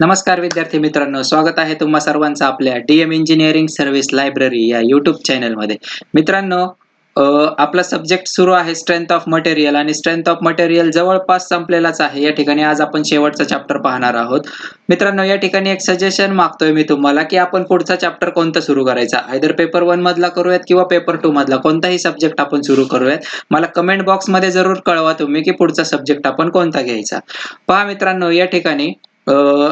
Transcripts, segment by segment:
नमस्कार विद्यार्थी मित्रांनो, स्वागत आहे तुम्हा सर्वांचं आपल्या DM इंजिनिअरिंग सर्व्हिस लायब्ररी या YouTube चॅनलमध्ये. मित्रांनो, आपला सब्जेक्ट सुरू आहे स्ट्रेंथ ऑफ मटेरियल आणि स्ट्रेंथ ऑफ मटेरियल जवळपास संपलेलाच आहे. या ठिकाणी आज आपण शेवटचा चॅप्टर पाहणार आहोत. मित्रांनो, या ठिकाणी एक सजेशन मागतोय मी तुम्हाला, की आपण पुढचा चॅप्टर कोणता सुरू करायचा? आयदर पेपर 1 मधला करूयात किंवा पेपर 2 मधला कोणताही सब्जेक्ट आपण सुरू करूयात. मला कमेंट बॉक्समध्ये जरूर कळवा तुम्ही, की पुढचा सब्जेक्ट आपण कोणता घ्यायचा. पहा मित्रांनो, या ठिकाणी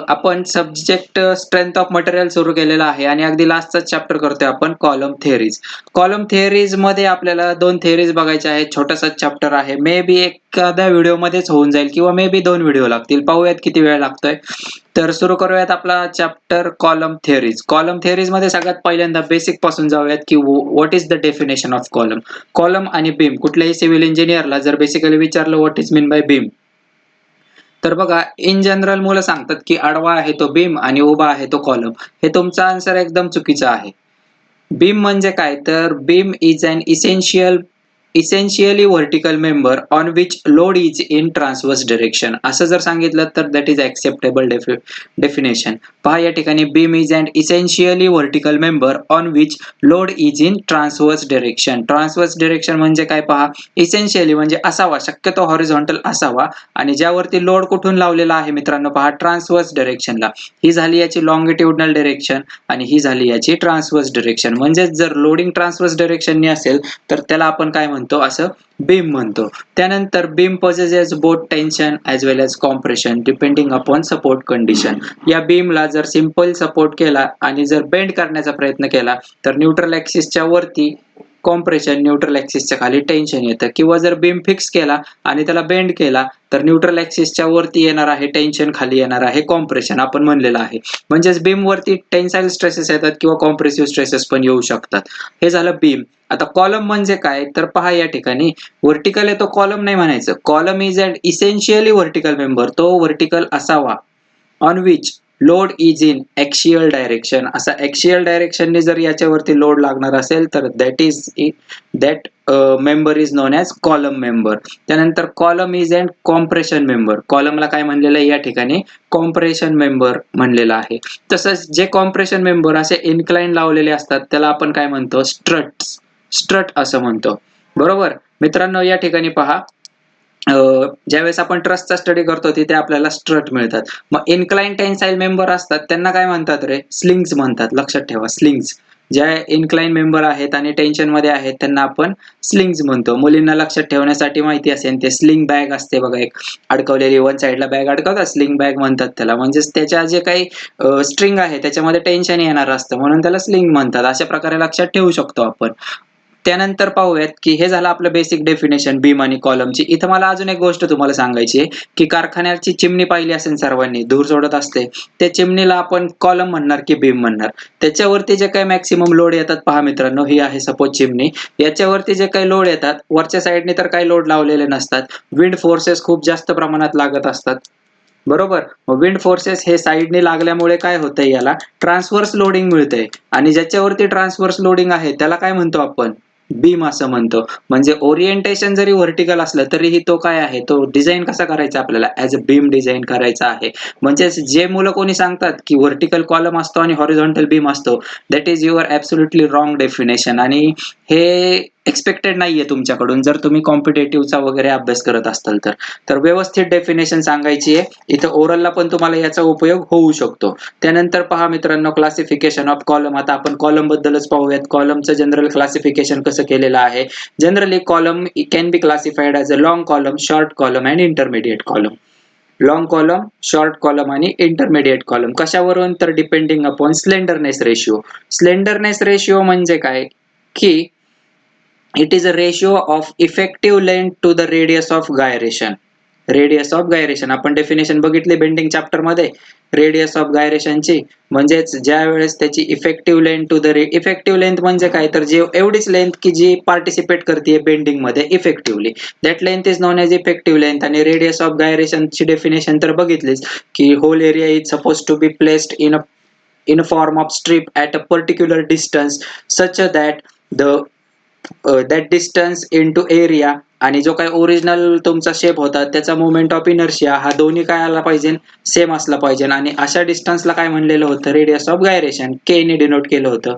आपण सब्जेक्ट स्ट्रेंथ ऑफ मटेरियल सुरू केलेला आहे आणि अगदी लास्टचा चॅप्टर करतोय आपण कॉलम थिअरीज. कॉलम थिअरीज मध्ये आपल्याला 2 थिअरीज बघायच्या आहेत. छोटासा चॅप्टर आहे. मे बी एखाद्या व्हिडिओमध्येच होऊन जाईल किंवा मे बी 2 व्हिडिओ लागतील. पाहूयात किती वेळ लागतोय. तर सुरू करूयात आपला chapter column theories. Column theories मध्ये सगळ्यात पहिल्यांदा बेसिक पासून जाऊयात, की what is the definition of column. Column आणि बीम कुठल्याही सिव्हिल इंजिनिअरला जर बेसिकली विचारलं what is mean by beam, तर बघा इन जनरल मुलं सांगतात की आडवा आहे तो बीम आणि उभा आहे तो कॉलम. हे तुमचा आन्सर एकदम चुकीचा आहे. बीम म्हणजे काय, तर beam is an essentially vertical member on which load is in transverse direction. असं जर सांगितलं तर दॅट इज ऍक्सेप्टेबल डेफिनेशन. पहा या ठिकाणी beam is an essentially vertical member on which load is in transverse direction. Transverse direction म्हणजे काय पहा, इसेन्शियली म्हणजे असावा, शक्यतो हॉरिझॉन्टल असावा, आणि ज्यावरती लोड कुठून लावलेला आहे मित्रांनो पहा, ट्रान्सवर्स डिरेक्शनला. ही झाली याची लॉंगिट्युडनल डिरेक्शन आणि ही झाली याची ट्रान्सवर्स डिरेक्शन. म्हणजे जर लोडिंग ट्रान्सवर्स डिरेक्शनने असेल तर त्याला आपण काय म्हणतो, असं बीम म्हणतो. त्यानंतर beam possesses both tension as well as compression depending upon support condition. या बीमला जर सिंपल सपोर्ट केला आणि जर बेंड करण्याचा प्रयत्न केला तर न्यूट्रल ॲक्सिसच्या वरती कॉम्प्रेशन, न्यूट्रल ॲक्सिसच्या खाली टेन्शन येतं. किंवा जर बीम फिक्स केला आणि त्याला बेंड केला तर न्यूट्रल ॲक्सिसच्या वरती येणार आहे टेन्शन, खाली येणार आहे कॉम्प्रेशन, आपण म्हणलेलं आहे. म्हणजेच बीम वरती टेन्साइल स्ट्रेसेस येतात किंवा कॉम्प्रेसिव्ह स्ट्रेसेस पण येऊ शकतात. हे झालं बीम. आता कॉलम म्हणजे काय, तर पहा या ठिकाणी व्हर्टिकल आहे तो कॉलम नाही म्हणायचं. Column is an essentially vertical member, तो व्हर्टिकल असावा, on which load is in axial direction. असा ॲक्सियल डायरेक्शनने जर याच्यावरती लोड लागणार असेल तर that member is known as column member. त्यानंतर column is and compression member. कॉलमला काय म्हणलेलं आहे या ठिकाणी, कॉम्प्रेशन मेंबर म्हणलेलं आहे. तसंच जे कॉम्प्रेशन मेंबर असे इन्क्लाइन लावलेले असतात त्याला आपण काय म्हणतो, स्ट्रट असं म्हणतो. बरोबर मित्रांनो, या ठिकाणी पहा, ज्यावेळेस आपण ट्रसचा स्टडी करतो तिथे आपल्याला स्ट्रट मिळतात. मग इन्क्लाइन टेन्साइल मेंबर असतात त्यांना काय म्हणतात रे, स्लिंग्स म्हणतात. लक्षात ठेवा, स्लिंग्स. ज्या इन्क्लाइन मेंबर आहेत आणि टेन्शन मध्ये आहेत त्यांना आपण स्लिंग्स म्हणतो. मुलींना लक्षात ठेवण्यासाठी माहिती असेल, ते स्लिंग बॅग असते बघा, एक अडकवलेली वन साइडला बॅग अडकवतात, स्लिंग बॅग म्हणतात त्याला. म्हणजेच त्याच्या जे काही स्ट्रिंग आहे त्याच्यामध्ये टेन्शन येणार असतं म्हणून त्याला स्लिंग म्हणतात. अशा प्रकारे लक्षात ठेवू शकतो आपण. त्यानंतर पाहूयात, की हे झालं आपलं बेसिक डेफिनेशन बीम आणि कॉलमची. इथं मला अजून एक गोष्ट तुम्हाला सांगायची आहे, की कारखान्याची चिमणी पाहिली असेल सर्वांनी, धूर सोडत असते. त्या चिमणीला आपण कॉलम म्हणणार की बीम म्हणणार? त्याच्यावरती जे काही मॅक्सिमम लोड येतात पहा मित्रांनो, ही आहे सपोज चिमणी. याच्यावरती जे काही लोड येतात, वरच्या साईडने तर काही लोड लावलेले नसतात. विंड फोर्सेस खूप जास्त प्रमाणात लागत असतात. बरोबर. विंड फोर्सेस हे साईडने लागल्यामुळे काय होतंय, याला ट्रान्सव्हर्स लोडिंग मिळतंय. आणि ज्याच्यावरती ट्रान्सव्हर्स लोडिंग आहे त्याला काय म्हणतो आपण, बीम असं म्हणतो. म्हणजे ओरिएंटेशन जरी व्हर्टिकल असलं तरीही तो काय आहे, तो डिझाईन कसा करायचा आपल्याला, ऍज अ बीम डिझाईन करायचा आहे. म्हणजे जे मुलं कोणी सांगतात की व्हर्टिकल कॉलम असतो आणि हॉरिझॉन्टल बीम असतो, that is your absolutely wrong definition. आणि हे एक्सपेक्टेड नाहीये तुमच्याकडून जर तुम्ही कॉम्पिटेटिव्हचा वगैरे अभ्यास करत असाल तर. तर व्यवस्थित डेफिनेशन सांगायची आहे. इथं ओरलला पण तुम्हाला याचा उपयोग होऊ शकतो. त्यानंतर पहा मित्रांनो, क्लासिफिकेशन ऑफ कॉलम. आता आपण कॉलम बद्दलच पाहूयात. कॉलमचं जनरल क्लासिफिकेशन कसं केलेलं आहे. Generally column can be classified as a long column, short column and intermediate column. Long column, short column आणि इंटरमिडिएट कॉलम. कशावरून, तर depending upon slenderness ratio. Slenderness ratio म्हणजे काय, की it is a ratio of effective length to the radius of gyration. Radius of gyration आपण definition बघितली bending chapter मध्ये, radius of गायरेशनची. म्हणजेच ज्या वेळेस त्याची effective length to the effective length म्हणजे काय, तर जी एवढीच लेंथ की जी पार्टिसिपेट करते बेंडिंग मध्ये effectively, that length is known as effective length. आणि रेडियस ऑफ गायरेशनची डेफिनेशन तर बघितलीच, की whole area is suppose to be placed in a form of strip at a particular distance such that the that distance into area आणि जो काही original तुमचा shape होता त्याचा मोमेंट ऑफ इनर्शिया हा दोन्ही काय आला पाहिजे, सेम असला पाहिजे. आणि अशा डिस्टन्सला काय म्हणलेलं होतं, रेडियस ऑफ गायरेशन, के ने डिनोट केलं होतं.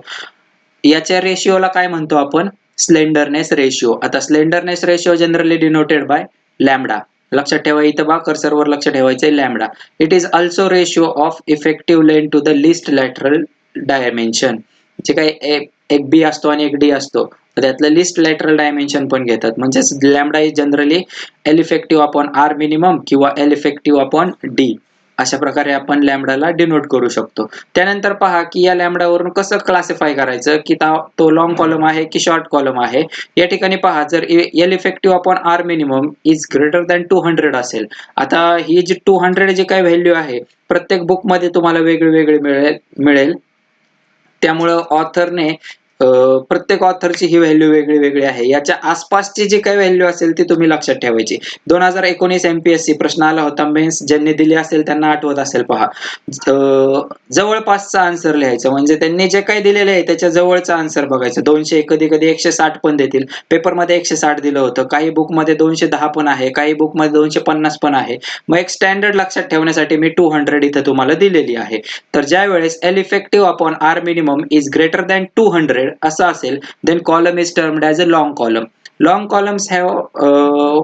याच्या रेशिओला काय म्हणतो आपण, स्लेंडरनेस रेशिओ. आता slenderness ratio generally denoted by lambda. लक्षात ठेवा, इथं बा कर्सरवर लक्ष ठेवायचंय lambda. It is also ratio of effective length to the least lateral dimension. जे काही एक बी असतो आणि एक डी असतो, त्यातलं लिस्ट लॅटरल डायमेन्शन पण घेतात. म्हणजे lambda is generally L effective upon R minimum किंवा एल इफेक्टिव्ह अपॉन डी. अशा प्रकारे आपण लॅम्बडाला डिनोट करू शकतो. त्यानंतर पहा की या लॅम्बडावरून कसं क्लासिफाय करायचं, की तो लॉंग कॉलम आहे की शॉर्ट कॉलम आहे. या ठिकाणी पहा, जर L effective upon R minimum is greater than 200 असेल. आता ही जी 200 जी काही व्हॅल्यू आहे प्रत्येक बुक मध्ये तुम्हाला वेगळी मिळेल. त्यामुळं ऑथरने प्रत्येक ऑथरची ही व्हॅल्यू वेगळी आहे. याच्या आसपासची जी काही व्हॅल्यू असेल ती तुम्ही लक्षात ठेवायची. 2019 MPSC प्रश्न आला होता, मेन्स ज्यांनी दिली असेल त्यांना आठवत असेल. पहा, जवळपासचा आन्सर लिहायचं, म्हणजे त्यांनी जे काही दिलेलं आहे त्याच्या जवळचा आन्सर बघायचं. 200, कधी कधी 160 पण देतील. पेपरमध्ये 160 दिलं होतं, काही बुकमध्ये 210 पण आहे, काही बुकमध्ये 250 पण आहे. मग एक स्टँडर्ड लक्षात ठेवण्यासाठी मी 200 इथं तुम्हाला दिलेली आहे. तर ज्या वेळेस L effective upon R minimum is greater than 200 असं असेल, then column is termed as a long column. Long columns have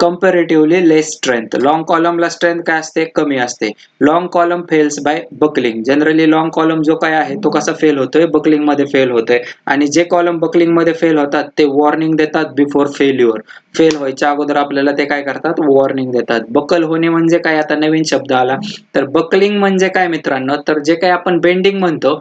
comparatively less strength. Long कॉलमला स्ट्रेंथ काय असते, कमी असते. Long column fails by buckling. Generally long column जो काय आहे तो कसा फेल होतोय, बकलिंग मध्ये फेल होतोय. आणि जे कॉलम बकलिंग मध्ये फेल होतात ते वॉर्निंग देतात बिफोर फेल्युअर. फेल व्हायच्या अगोदर आपल्याला ते काय करतात, वॉर्निंग देतात. बकल होणे म्हणजे काय, आता नवीन शब्द आला. तर बकलिंग म्हणजे काय मित्रांनो, तर जे काही आपण बेंडिंग म्हणतो,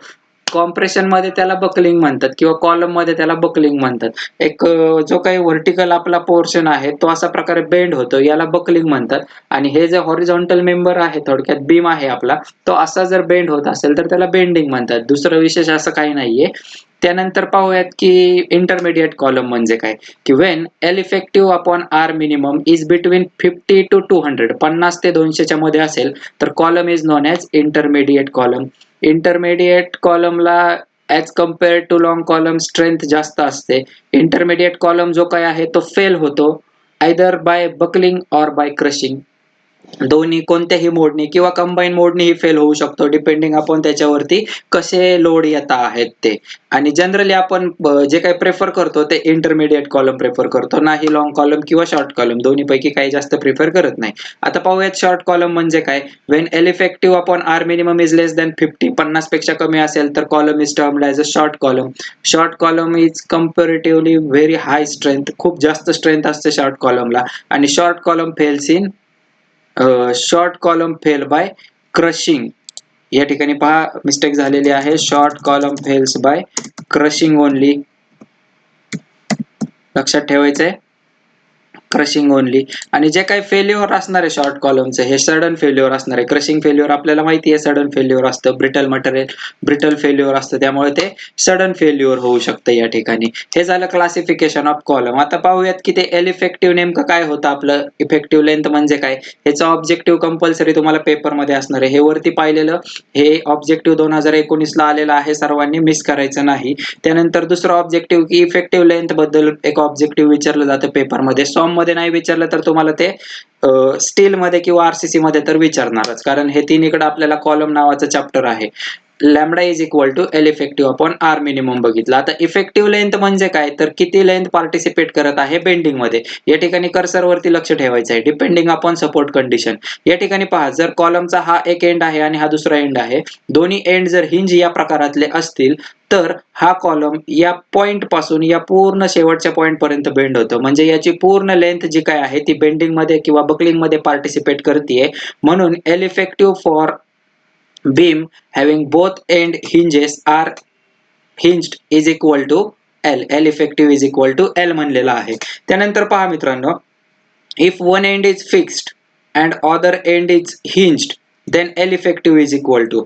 कॉम्प्रेशन मध्ये त्याला बकलिंग म्हणतात किंवा कॉलम मध्ये त्याला बकलिंग म्हणतात. एक जो काही व्हर्टिकल आपला पोर्शन आहे तो अशा प्रकारे बेंड होतो, याला बकलिंग म्हणतात. आणि हे जे हॉरिझॉन्टल मेंबर आहे, थोडक्यात बीम आहे आपला, तो असा जर बेंड होत असेल तर त्याला बेंडिंग म्हणतात. दुसरं विशेष असं काही नाहीये. त्यानंतर पाहूयात की इंटरमिडिएट कॉलम म्हणजे काय, की when L effective upon R minimum is between 50 to 200, 50 ते 200 च्या मध्ये असेल तर column is known as intermediate column. Intermediate कॉलमला as compare too long column strength जास्त असते. इंटरमिडिएट कॉलम जो काय आहे तो फेल होतो आयदर बाय बकलिंग और बाय क्रशिंग. दोन्ही कोणत्याही मोडनी किंवा कंबाईन मोडनीही फेल होऊ शकतो, डिपेंडिंग अपॉन त्याच्यावरती कसे लोड येत आहेत ते. आणि जनरली आपण जे काही प्रेफर करतो ते इंटरमिडिएट कॉलम प्रेफर करतो, नाही लॉंग कॉलम किंवा शॉर्ट कॉलम. दोन्ही पैकी काही जास्त प्रिफर करत नाही. आता पाहूयात शॉर्ट कॉलम म्हणजे काय. When L effective upon R minimum is less than 50, 50 पेक्षा कमी असेल तर column is termed as a short column. Short column is comparatively very high strength. खूप जास्त स्ट्रेंथ असते शॉर्ट कॉलमला. आणि short column fails in short column fail by crushing. या ठिकाणी पहा मिस्टेक झालेली आहे. Short column fails by crushing only. लक्षात ठेवायचंय, क्रशिंग ओनली. आणि जे काही फेल्युअर असणार आहे शॉर्ट कॉलमचं, हे सडन फेल्युअर असणार आहे. क्रशिंग फेल्युअर आपल्याला माहिती आहे सडन फेल्युअर असतं, ब्रिटल मटेरियल ब्रिटल फेल्युअर असतं, त्यामुळे ते सडन फेल्युअर होऊ शकतं या ठिकाणी. हे झालं क्लासिफिकेशन ऑफ कॉलम. आता पाहूयात की ते एल इफेक्टिव्ह नेमकं काय होतं. आपलं इफेक्टिव्ह लेंथ म्हणजे काय, ह्याचा ऑब्जेक्टिव्ह कंपल्सरी तुम्हाला पेपरमध्ये असणार आहे. हे वरती पाहिलेलं हे ऑब्जेक्टिव्ह 2019 ला आलेलं आहे, सर्वांनी मिस करायचं नाही. त्यानंतर दुसरं ऑब्जेक्टिव्ह की इफेक्टिव्ह लेंथ बद्दल एक ऑब्जेक्टिव्ह विचारलं जातं पेपरमध्ये. सॉम मध्ये नाही विचारलं तर तुम्हाला ते स्टील मध्ये किंवा आरसीसी मध्ये तर विचारणारच, कारण हे तिन्हीकडे आपल्याला कॉलम नावाचं चॅप्टर आहे. Lambda is equal to L effective upon R minimum बघितलं. आता इफेक्टिव्ह लेंथ म्हणजे काय, तर किती लेंथ पार्टिसिपेट करत आहे बेंडिंग मध्ये. या ठिकाणी कर्सर वरती लक्ष ठेवायचं आहे, डिपेंडिंग अपॉन सपोर्ट कंडिशन. या ठिकाणी पहा, जर कॉलमचा हा एक एंड आहे आणि हा दुसरा एंड आहे, दोन्ही एंड जर हिंज या प्रकारातले असतील तर हा कॉलम या पॉइंट पासून या पूर्ण शेवटच्या पॉइंट पर्यंत बेंड होतो. म्हणजे याची पूर्ण लेंथ जी काय आहे ती बेंडिंग मध्ये किंवा बकलिंग मध्ये पार्टिसिपेट करते. म्हणून L effective for beam having both end hinges or hinged is equal to L. L effective is equal to L म्हणलेला आहे. त्यानंतर पहा मित्रांनो, if one end is fixed and other end is hinged then L effective is equal to.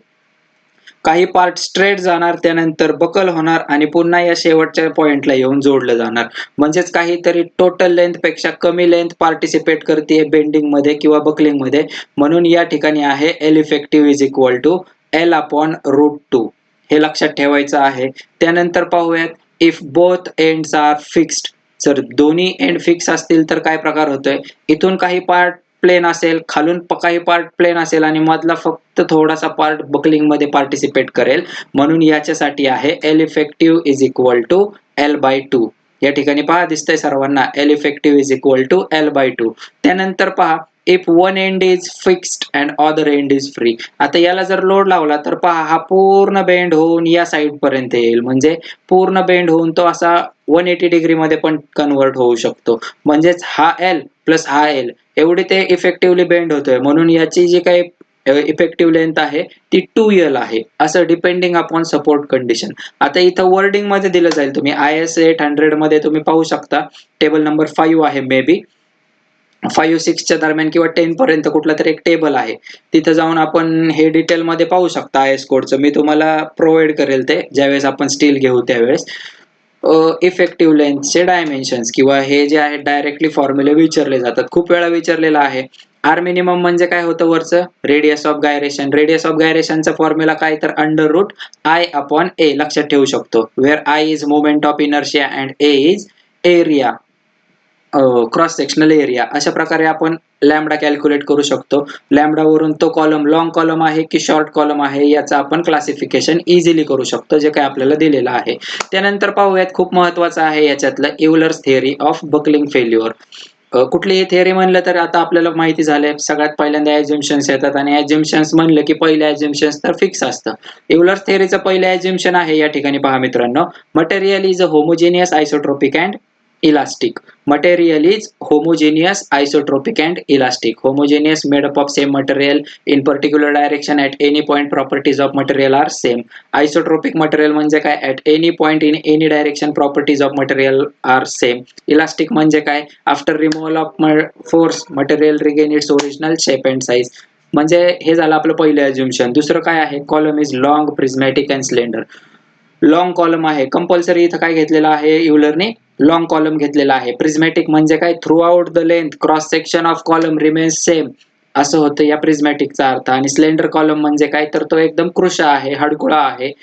काही part straight जाणार, त्यानंतर buckle होणार आणि पुन्हा या शेवटच्या पॉइंटला येऊन जोडलं जाणार. म्हणजेच काहीतरी टोटल लेंथ पेक्षा कमी लेंथ पार्टिसिपेट करते बेंडिंग मध्ये किंवा बकलिंग मध्ये. म्हणून या ठिकाणी आहे L effective is equal to L upon √2. हे लक्षात ठेवायचं आहे. त्यानंतर पाहूयात, if both ends are fixed जर दोन्ही एंड फिक्स असतील तर काय प्रकार होतोय, इथून काही पार्ट प्लेन असेल, खालून काही पार्ट प्लेन असेल आणि मधला फक्त थोडासा पार्ट बकलिंग मध्ये पार्टिसिपेट करेल. म्हणून याच्यासाठी आहे L effective is equal to L/2. या ठिकाणी पहा दिसतंय सर्वांना L effective is equal to L/2. त्यानंतर पहा if one end is fixed and other end is free. आता याला जर लोड लावला तर पहा हा पूर्ण बेंड होऊन या साइड पर्यंत येईल, म्हणजे पूर्ण बेंड होऊन तो असा 180 डिग्री मध्ये पण कन्वर्ट होऊ शकतो. म्हणजेच हा L प्लस हा L एवढी ते इफेक्टिव्हली बेंड होतोय. म्हणून याची जी काही इफेक्टिव्ह लेंथ आहे ती 2L आहे, असं डिपेंडिंग अपॉन सपोर्ट कंडिशन. आता इथं वर्डिंग मध्ये दिलं जाईल, तुम्ही IS 800 मध्ये तुम्ही पाहू शकता, टेबल नंबर 5 आहे, मे बी 5-6 च्या दरम्यान किंवा 10 पर्यंत कुठला तरी एक टेबल आहे. तिथं जाऊन आपण हे डिटेल मध्ये पाहू शकता. IS कोडचं मी तुम्हाला प्रोव्हाइड करेल ते ज्यावेळेस आपण स्टील घेऊ त्यावेळेस. इफेक्टिव्ह लेंथचे डायमेन्शन्स किंवा हे जे आहे डायरेक्टली फॉर्म्युले विचारले जातात, खूप वेळा विचारलेला आहे. आर मिनिमम म्हणजे काय होतं वरचं, radius of gyration. Radius of गायरेशनचा फॉर्म्युला काय तर √I/A लक्षात ठेवू शकतो, where I is moment of inertia and A is area, cross sectional area. अशा प्रकारे आपण लॅम्बडा कॅल्क्युलेट करू शकतो. लॅम्बडा वरून तो कॉलम लॉंग कॉलम आहे की शॉर्ट कॉलम आहे याचं आपण क्लासिफिकेशन इझिली करू शकतो, जे काही आपल्याला दिलेलं आहे. त्यानंतर पाहूयात, खूप महत्वाचं आहे याच्यातलं, Euler's theory of buckling failure. कुठलीही थिअरी म्हणलं तर आता आपल्याला माहिती झालंय, सगळ्यात पहिल्यांदा ॲझम्पशन्स येतात आणि ॲझम्पशन्स म्हणलं की पहिले ॲझम्पशन्स तर फिक्स असतं. युलर्स थिअरीचं पहिलं ॲझम्पशन आहे या ठिकाणी पहा मित्रांनो, material is a homogeneous isotropic and elastic. Material is homogeneous, isotropic and elastic. Homogeneous made up of same material in particular direction at any point. Properties of material are same. Isotropic material म्हणजे काय, at any point in any direction properties of material are same. Elastic म्हणजे काय, after removal of force material regain its original shape and size. म्हणजे हे झालं आपलं पहिलं assumption. दुसरं काय आहे, column is long, prismatic and slender. Long column आहे, कंपल्सरी इथं काय घेतलेलं आहे युलरने, लॉंग कॉलम घेतलेला आहे. प्रिझमॅटिक म्हणजे काय, through out the length cross section of column remains same, असं होतं या प्रिझमॅटिकचा अर्थ. आणि स्लेंडर कॉलम म्हणजे काय, तर तो एकदम कृश आहे, हडकुळा आहे,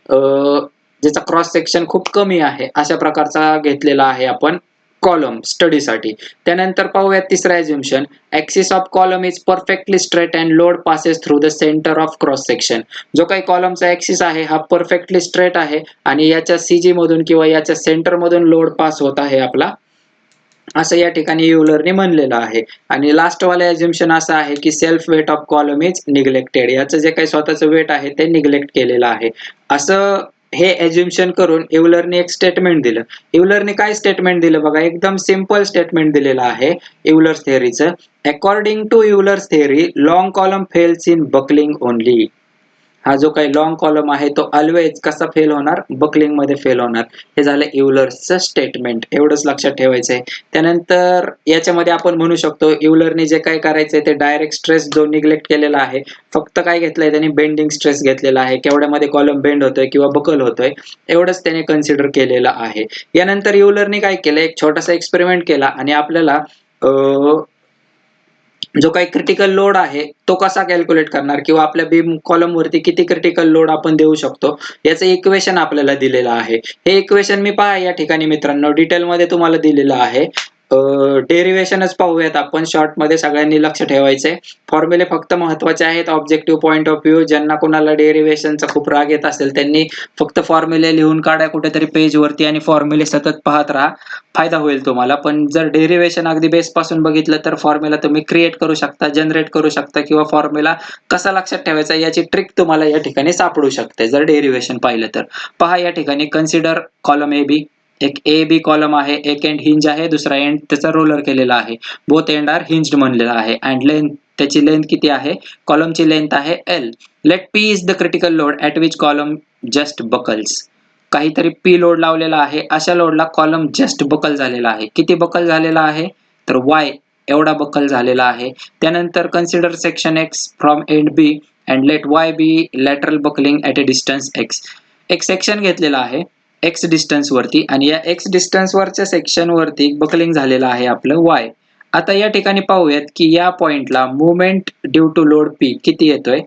ज्याचा क्रॉस सेक्शन खूप कमी आहे, अशा प्रकारचा घेतलेला आहे आपण कॉलम स्टडीसाठी. त्यानंतर पाहूयात तिसरा assumption, axis of column is perfectly straight and load passes through the centre of cross section. जो काही कॉलमचा ऍक्सिस आहे हा परफेक्टली स्ट्रेट आहे आणि याच्या CG मधून किंवा याच्या सेंटर मधून लोड पास होत आहे आपला, असं या ठिकाणी युलरने म्हणलेलं आहे. आणि लास्ट वाला अझम्पशन असं आहे की self weight of column is neglected. याचं जे काही स्वतःचं वेट आहे ते निग्लेक्ट केलेलं आहे. असं हे अझम्पशन करून युलरने एक स्टेटमेंट दिलं. युलरने काय स्टेटमेंट दिलं बघा, एकदम सिंपल स्टेटमेंट दिलेलं आहे युलर्स थिअरीचं. According to Euler's theory long column fails in buckling only. हा जो काही लॉंग कॉलम आहे तो ऑलवेज कसा फेल होणार, बकलिंग मध्ये फेल होणार. हे झालं युलर्सचं स्टेटमेंट, एवढंच लक्षात ठेवायचंय. त्यानंतर याच्यामध्ये आपण म्हणू शकतो युलरने जे काय करायचंय ते डायरेक्ट स्ट्रेस जो निग्लेक्ट केलेला आहे, फक्त काय घेतलंय त्यांनी, बेंडिंग स्ट्रेस घेतलेला आहे, केवढ्यामध्ये कॉलम बेंड होतोय किंवा बकल होतोय एवढंच त्याने कन्सिडर केलेलं आहे. यानंतर युलरने काय केलं, एक छोटासा एक्सपेरिमेंट केला आणि आपल्याला जो काही क्रिटिकल लोड आहे तो कसा कॅल्क्युलेट करणार किंवा आपल्या बीम कॉलम वरती किती क्रिटिकल लोड आपण देऊ शकतो याचं इक्वेशन आपल्याला दिलेलं आहे. हे इक्वेशन मी पहा या ठिकाणी मित्रांनो डिटेल मध्ये तुम्हाला दिलेलं आहे. डेरिव्हेशनच पाहूयात आपण शॉर्ट मध्ये, सगळ्यांनी लक्ष ठेवायचंय. फॉर्म्युले फक्त महत्वाचे आहेत ऑब्जेक्टिव्ह पॉईंट ऑफ व्ह्यू. ज्यांना कोणाला डेरिव्हेशनचा खूप राग येत असेल त्यांनी फक्त फॉर्म्युले लिहून काढा कुठेतरी पेज वरती आणि फॉर्म्युले सतत पाहत राहा, फायदा होईल तुम्हाला. पण जर डेरिव्हेशन अगदी बेस पासून बघितलं तर फॉर्म्युला तुम्ही क्रिएट करू शकता, जनरेट करू शकता किंवा फॉर्म्युला कसा लक्षात ठेवायचा याची ट्रिक तुम्हाला या ठिकाणी सापडू शकते जर डेरिव्हेशन पाहिलं तर. पहा या ठिकाणी कन्सिडर कॉलम ए बी, एक ए बी कॉलम आहे, एक एंड हिंज आहे, दुसरा एंड त्याचा रोलर केलेला आहे, बोथ एंड आर हिंज्ड म्हणलेला आहे. अँड लेंथ, त्याची लेंथ किती आहे, कॉलमची लेंथ आहे L. Let P is the critical load at which column just buckles. काहीतरी P लोड लावलेला आहे, अशा लोडला कॉलम जस्ट बकल झालेला आहे. किती बकल झालेला आहे, तर Y एवढा बकल झालेला आहे. त्यानंतर consider section X from end B and let Y be lateral buckling at a distance X. एक सेक्शन घेतलेला आहे X डिस्टन्स वरती आणि या X डिस्टन्स वरच्या सेक्शन वरती बकलिंग झालेलं आहे आपलं Y. आता या ठिकाणी पाहूयात की या पॉइंटला movement due to load P किती येतोय.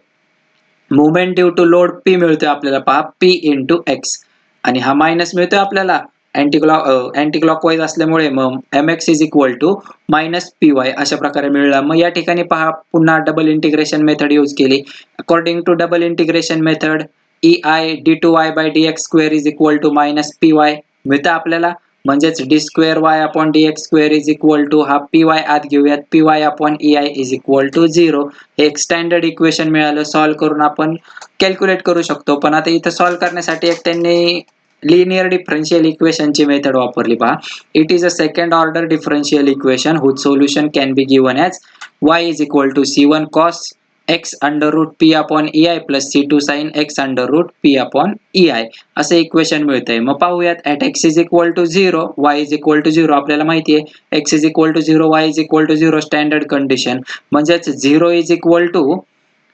Movement due to load P मिळतोय आपल्याला, पहा P इंटू X, आणि हा मायनस मिळतोय आपल्याला अँटी क्लॉकवाईज असल्यामुळे मग mx is equal to minus P अशा प्रकारे मिळाला. मग या ठिकाणी पहा पुन्हा डबल इंटिग्रेशन मेथड यूज केली. According to double integration method ei d2y by dx square is equal to minus P मिळतं आपल्याला. म्हणजेच D square Y upon D X square is equal to हा पी वाय आत घेऊयात P Y upon E I is equal to 0. हे एक standard equation मिळालं. Solve करून आपण कॅल्क्युलेट करू शकतो. पण आता इथं सॉल्व्ह करण्यासाठी एक त्यांनी लिनियर डिफरन्शियल इक्वेशनची मेथड वापरली पहा. It is a second order differential equation whose solution can be given as y is equal to c1 cos x under root P upon E I plus c2 sin x under root P upon E I असं equation मिळतंय. मग पाहूयात at x is equal to 0 y is equal to 0 आपल्याला माहिती आहे x is equal to 0 y is equal to 0 standard condition. म्हणजेच 0 is equal to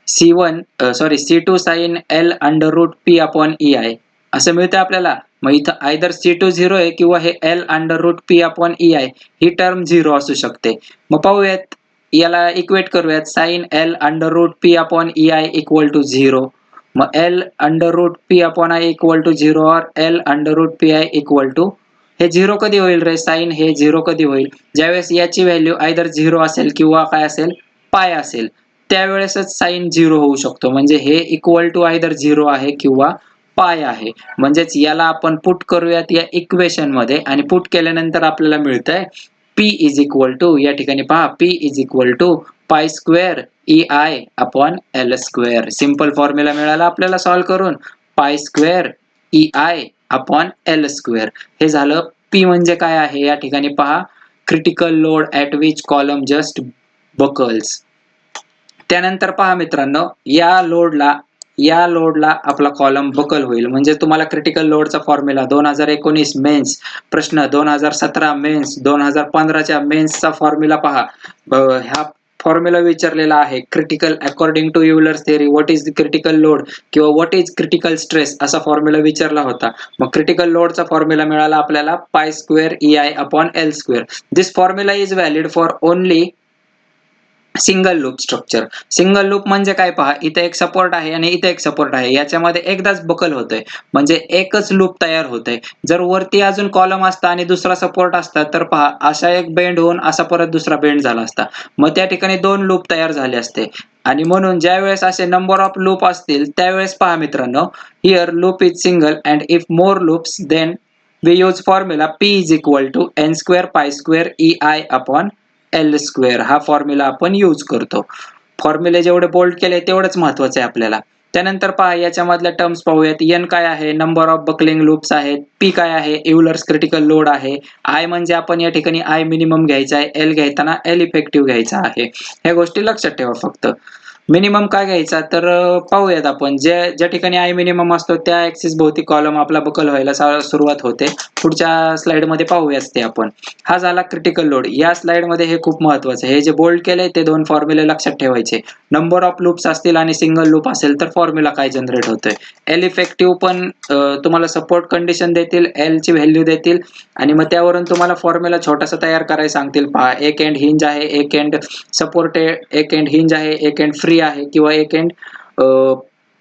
c2 sin l under root P upon E I असं मिळतं आपल्याला. मग इथं either c2 0 आहे किंवा हे l under root P upon E I ही टर्म 0 असू शकते. मग पाहूयात याला इक्वेट करूयात. Sine l under root P upon E I equal to 0. मग l under root P upon I equal to 0 और l under root P I equal to हे 0 कधी होईल रे? साइन हे 0 कधी होईल? ज्यावेळेस याची व्हॅल्यू आयदर 0 असेल किंवा काय असेल पाय असेल त्यावेळेसच साइन 0 होऊ शकतो. म्हणजे हे इक्वल टू आयदर 0 आहे किंवा पाय आहे. म्हणजेच याला आपण पुट करूयात या इक्वेशन मध्ये आणि पुट केल्यानंतर आपल्याला मिळतंय p इज इक्वल टू या ठिकाणी पहा p is equal to pi square E I upon L square. Simple formula मिळाला आपल्याला सॉल्व्ह करून. Pi square E I upon L square. हे झालं p म्हणजे काय आहे या ठिकाणी पहा. Critical load at which column just buckles. त्यानंतर पहा मित्रांनो या लोडला आपला कॉलम बकल होईल. म्हणजे तुम्हाला क्रिटिकल लोडचा फॉर्म्युला 2019 मेन्स प्रश्न 2017 मेन्स 2015च्या मेन्सचा फॉर्म्युला पहा. हा फॉर्म्युला विचारलेला आहे. Critical according to Euler's theory what is the critical load किंवा व्हॉट इज क्रिटिकल स्ट्रेस असा फॉर्म्युला विचारला होता. मग क्रिटिकल लोडचा फॉर्म्युला मिळाला आपल्याला pi square E I upon L square. This formula is valid for only single loop structure. Single loop म्हणजे काय पहा. इथे एक सपोर्ट आहे आणि इथे एक सपोर्ट आहे. याच्यामध्ये एकदाच बकल होतंय म्हणजे एकच लूप तयार होतंय. जर वरती अजून कॉलम असता आणि दुसरा सपोर्ट असता तर पहा असा एक बेंड होऊन असा परत दुसरा बेंड झाला असता. मग त्या ठिकाणी 2 लूप तयार झाले असते. आणि म्हणून ज्या वेळेस असे नंबर ऑफ लूप असतील त्यावेळेस पहा मित्रांनो here loop is single and if more loops then we use formula p is equal to n square pi square E I upon L square. हा फॉर्म्युला आपण यूज करतो. फॉर्म्युले जेवढे बोल्ड केले तेवढंच महत्वाचं आहे आपल्याला. त्यानंतर पहा याच्यामधल्या टर्म्स पाहूयात. n काय आहे? नंबर ऑफ बकलिंग लूप्स आहेत. p काय आहे? युलर्स क्रिटिकल लोड आहे. i म्हणजे आपण या ठिकाणी i मिनिमम घ्यायचा आहे. l घेताना l इफेक्टिव्ह घ्यायचा आहे. ह्या गोष्टी लक्षात ठेवा फक्त. मिनिमम काय घ्यायचा तर पाहूयात आपण. ज्या ठिकाणी आय मिनिमम असतो त्या ऍक्सिस भोवती कॉलम आपला बकल व्हायला सुरुवात होते. पुढच्या स्लाइड मध्ये पाहूयाच ते आपण. हा झाला क्रिटिकल लोड. या स्लाइड मध्ये हे खूप महत्वाचं आहे. हे जे बोल्ड केलंय ते 2 फॉर्म्युले लक्षात ठेवायचे. नंबर ऑफ लूप्स असतील आणि सिंगल लूप असेल तर फॉर्म्युला काय जनरेट होतोय. एल इफेक्टिव्ह पण तुम्हाला सपोर्ट कंडिशन देतील, एल ची व्हॅल्यू देतील आणि मग त्यावरून तुम्हाला फॉर्म्युला छोटासा तयार करायला सांगतील. पहा एक एंड हिंज आहे, एक एंड सपोर्टेड, एक एंड हिंज आहे, एक एंड फ्री आहे किंवा एक एंड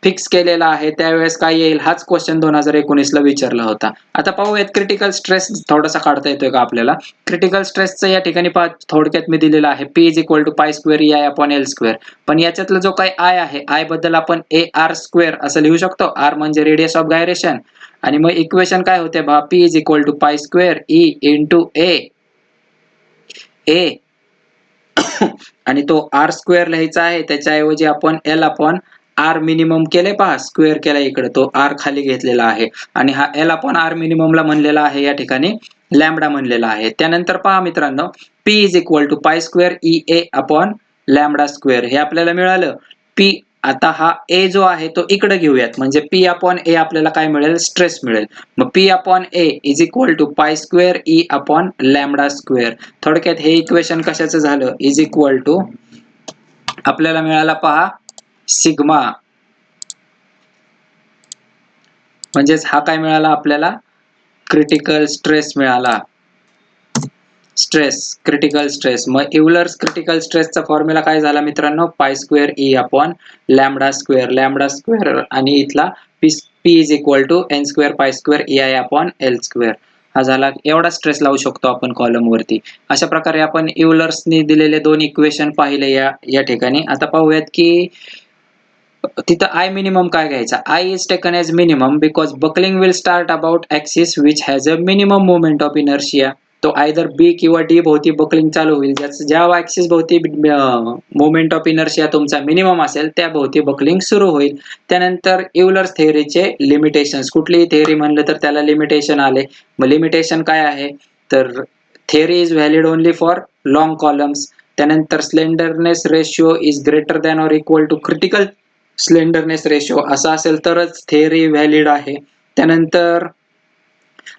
फिक्स केलेला आहे. त्यावेळेस काय येईल हाच क्वेश्चन 2019 ला विचारला होता. आता पाहूयात क्रिटिकल स्ट्रेस थोडासा काढता येतोय का आपल्याला. क्रिटिकल स्ट्रेसचं या ठिकाणी पहा थोडक्यात मी दिलेला आहे. p is equal to pi square E I upon L square. पण याच्यातला जो काही आय आहे आय बद्दल आपण ए आर स्क्वेअर असं लिहू शकतो. आर म्हणजे रेडियस ऑफ गायरेशन आणि मग इक्वेशन काय होते पहा. p is equal to pi square E into A आणि तो आर स्क्वेअर लिहायचा आहे. त्याच्याऐवजी आपण एल अपॉन आर मिनिमम केले पहा. स्क्वेअर केला इकडे तो आर खाली घेतलेला आहे आणि हा एल अपॉन आर मिनिममला म्हणलेला आहे या ठिकाणी लॅम्बडा म्हणलेला आहे. त्यानंतर पहा मित्रांनो p is equal to pi square E A upon lambda square हे आपल्याला मिळालं. p आता हा a जो आहे तो इकडे घेऊयात म्हणजे p अपॉन a आपल्याला काय मिळेल स्ट्रेस मिळेल. मग p upon a is equal to pi square E upon lambda square. थोडक्यात हे इक्वेशन कशाचं झालं इज इक्वल टू आपल्याला मिळाला पहा सिग्मा. म्हणजेच हा काय मिळाला आपल्याला क्रिटिकल स्ट्रेस मिळाला. Critical stress. मग युलर्स क्रिटिकल स्ट्रेसचा फॉर्म्युला काय झाला मित्रांनो pi square E upon lambda square आणि इथला p is equal to n square pi square E I upon L square. हा झाला, एवढा स्ट्रेस लावू शकतो आपण कॉलम वरती. अशा प्रकारे आपण युलर्सनी दिलेले 2 इक्वेशन पाहिले या ठिकाणी. आता पाहूयात की तिथं I मिनिमम काय घ्यायचा? I is taken as minimum because buckling will start about axis which has a minimum moment of inertia. तो either B किंवा D भोवती बकलिंग चालू होईल. ज्या ऍक्सिस भोवती मोमेंट ऑफ इनर्शिया तुमचा मिनिमम असेल त्या भोवती बकलिंग सुरू होईल. त्यानंतर युलर्स थेअरीचे लिमिटेशन्स, कुठलीही थेअरी म्हणलं तर त्याला लिमिटेशन आले. मग लिमिटेशन काय आहे? तर theory is valid only for long columns. त्यानंतर slenderness ratio is greater than or equal to critical slenderness ratio असं असेल तरच थेअरी व्हॅलिड आहे. त्यानंतर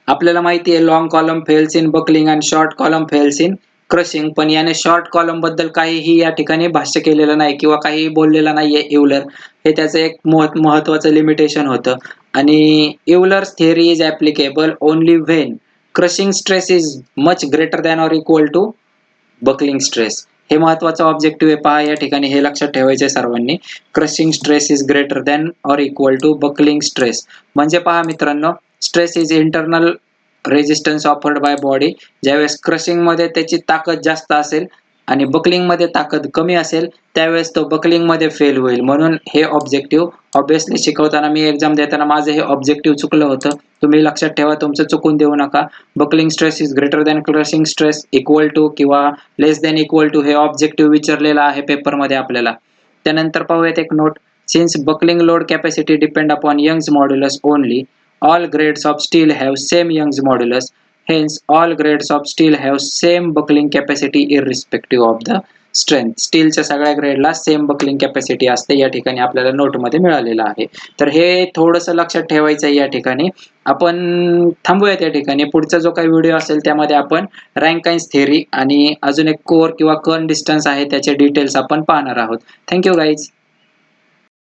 आपल्याला माहिती आहे long column fails in buckling आणि short column fails in crushing, पण याने शॉर्ट कॉलम बद्दल काहीही या ठिकाणी भाष्य केलेलं नाही किंवा काही बोललेलं नाहीये युलर. हे त्याचं एक महत्वाचं लिमिटेशन होतं. आणि Euler's theory is applicable only when crushing stress is much greater than or equal to buckling stress. हे महत्वाचं ऑब्जेक्टिव्ह आहे, पहा या ठिकाणी हे लक्षात ठेवायचे सर्वांनी. Crushing stress is greater than or equal to buckling stress. म्हणजे पहा मित्रांनो, stress is internal resistance offered by body. ज्यावेळेस क्रशिंग मध्ये त्याची ताकद जास्त असेल आणि बकलिंग मध्ये ताकद कमी असेल त्यावेळेस तो बकलिंग मध्ये फेल होईल. म्हणून हे ऑब्जेक्टिव्ह ऑब्विसली शिकवताना मी एक्झाम देताना माझं हे ऑब्जेक्टिव्ह चुकलं होतं. तुम्ही लक्षात ठेवा, तुमचं चुकून देऊ नका. Buckling stress is greater than crushing stress equal to किंवा लेस दॅन इक्वल टू हे ऑब्जेक्टिव्ह विचारलेलं आहे पेपरमध्ये आपल्याला. त्यानंतर पाहूयात एक note. Since buckling load capacity depend upon Young's modulus only, all grades of steel have same Young's modulus. Hence, all grades of steel have same buckling capacity irrespective of the strength. स्टीलच्या सगळ्या ग्रेडला same buckling capacity असते, या ठिकाणी आपल्याला नोटमध्ये मिळालेलं आहे. तर हे थोडंसं लक्षात ठेवायचं आहे या ठिकाणी. आपण थांबूयात या ठिकाणी. पुढचा जो काही व्हिडिओ असेल त्यामध्ये आपण रँकाइन्स थेअरी आणि अजून एक कोर किंवा कर्न डिस्टन्स आहे त्याचे डिटेल्स आपण पाहणार आहोत. Thank you guys.